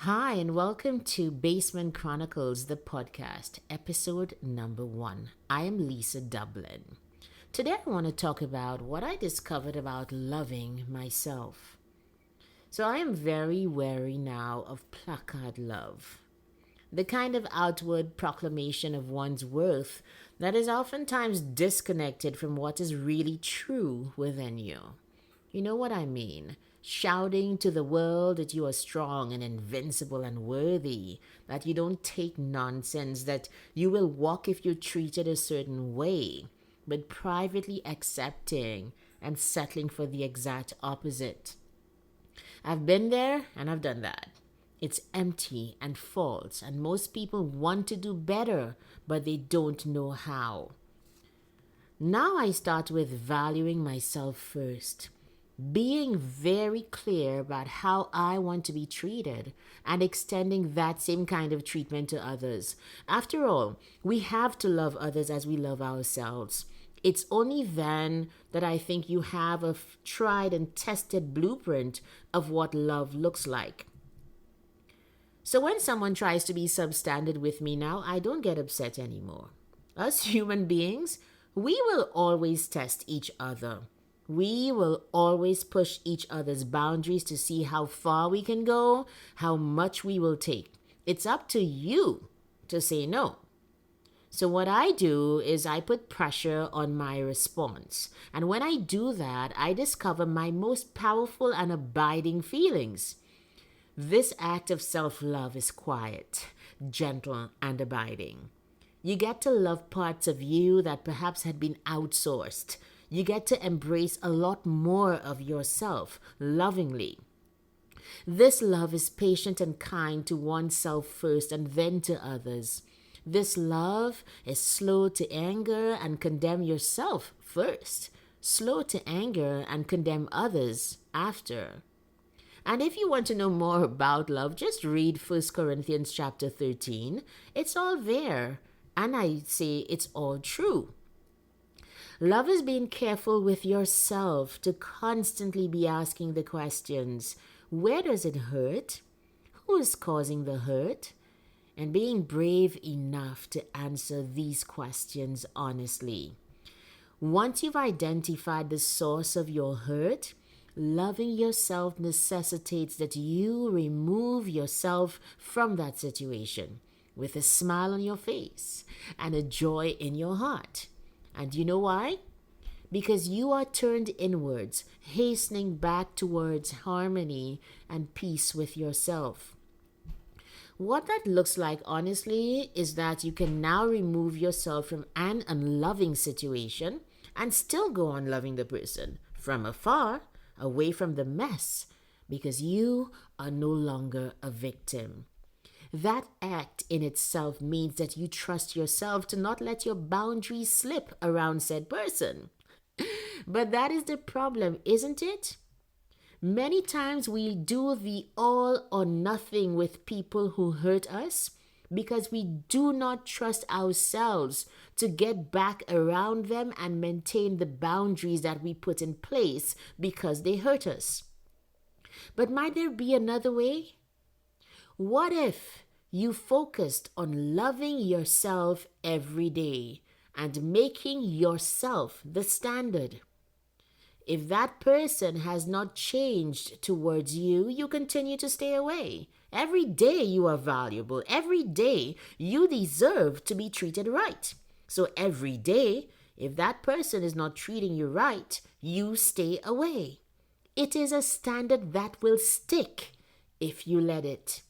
Hi, and welcome to Basement Chronicles, the podcast, episode number 1. I am Lisa Dublin. Today, I want to talk about what I discovered about loving myself. So, I am very wary now of placard love, the kind of outward proclamation of one's worth that is oftentimes disconnected from what is really true within you. You know what I mean? Shouting to the world that you are strong and invincible and worthy, that you don't take nonsense, that you will walk if you're treated a certain way, but privately accepting and settling for the exact opposite. I've been there and I've done that. It's empty and false, and most people want to do better, but they don't know how. Now I start with valuing myself first, being very clear about how I want to be treated and extending that same kind of treatment to others. After all, we have to love others as we love ourselves. It's only then that I think you have a tried and tested blueprint of what love looks like. So when someone tries to be substandard with me now, I don't get upset anymore. Us human beings, we will always test each other. We will always push each other's boundaries to see how far we can go, how much we will take. It's up to you to say no. So what I do is I put pressure on my response. And when I do that, I discover my most powerful and abiding feelings. This act of self-love is quiet, gentle, and abiding. You get to love parts of you that perhaps had been outsourced. You get to embrace a lot more of yourself lovingly. This love is patient and kind to oneself first and then to others. This love is slow to anger and condemn yourself first, slow to anger and condemn others after. And if you want to know more about love, just read 1 Corinthians chapter 13. It's all there. And I say it's all true. Love is being careful with yourself to constantly be asking the questions, where does it hurt? Who is causing the hurt? And being brave enough to answer these questions honestly. Once you've identified the source of your hurt, loving yourself necessitates that you remove yourself from that situation with a smile on your face and a joy in your heart. And you know why? Because you are turned inwards, hastening back towards harmony and peace with yourself. What that looks like, honestly, is that you can now remove yourself from an unloving situation and still go on loving the person from afar, away from the mess, because you are no longer a victim. That act in itself means that you trust yourself to not let your boundaries slip around said person. But that is the problem, isn't it? Many times we do the all or nothing with people who hurt us because we do not trust ourselves to get back around them and maintain the boundaries that we put in place because they hurt us. But might there be another way? What if you focused on loving yourself every day and making yourself the standard? If that person has not changed towards you, you continue to stay away. Every day you are valuable. Every day you deserve to be treated right. So every day, if that person is not treating you right, you stay away. It is a standard that will stick if you let it.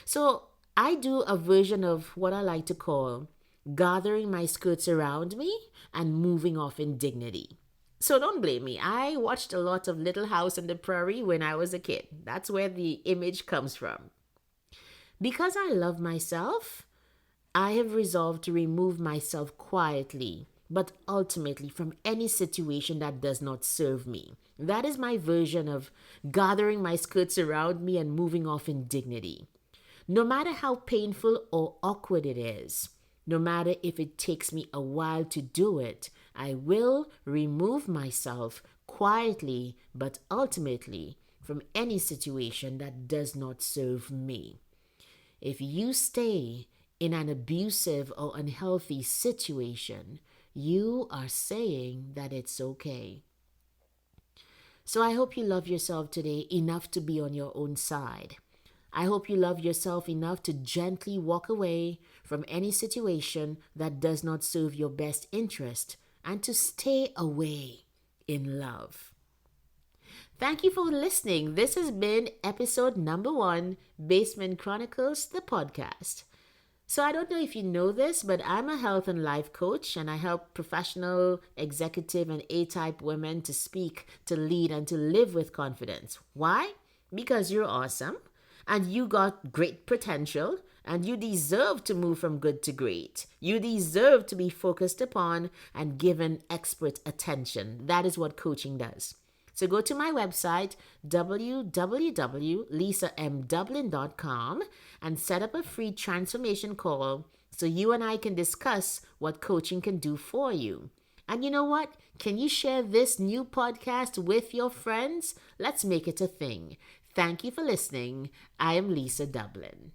So I do a version of what I like to call gathering my skirts around me and moving off in dignity. So don't blame me. I watched a lot of Little House on the Prairie when I was a kid. That's where the image comes from. Because I love myself, I have resolved to remove myself quietly, but ultimately from any situation that does not serve me. That is my version of gathering my skirts around me and moving off in dignity. No matter how painful or awkward it is, no matter if it takes me a while to do it, I will remove myself quietly but ultimately from any situation that does not serve me. If you stay in an abusive or unhealthy situation, you are saying that it's okay. So I hope you love yourself today enough to be on your own side. I hope you love yourself enough to gently walk away from any situation that does not serve your best interest and to stay away in love. Thank you for listening. This has been episode number 1, Basement Chronicles, the podcast. So I don't know if you know this, but I'm a health and life coach, and I help professional, executive, and A-type women to speak, to lead, and to live with confidence. Why? Because you're awesome, and you got great potential, and you deserve to move from good to great. You deserve to be focused upon and given expert attention. That is what coaching does. So go to my website, www.lisamdublin.com, and set up a free transformation call so you and I can discuss what coaching can do for you. And you know what? Can you share this new podcast with your friends? Let's make it a thing. Thank you for listening. I am Lisa Dublin.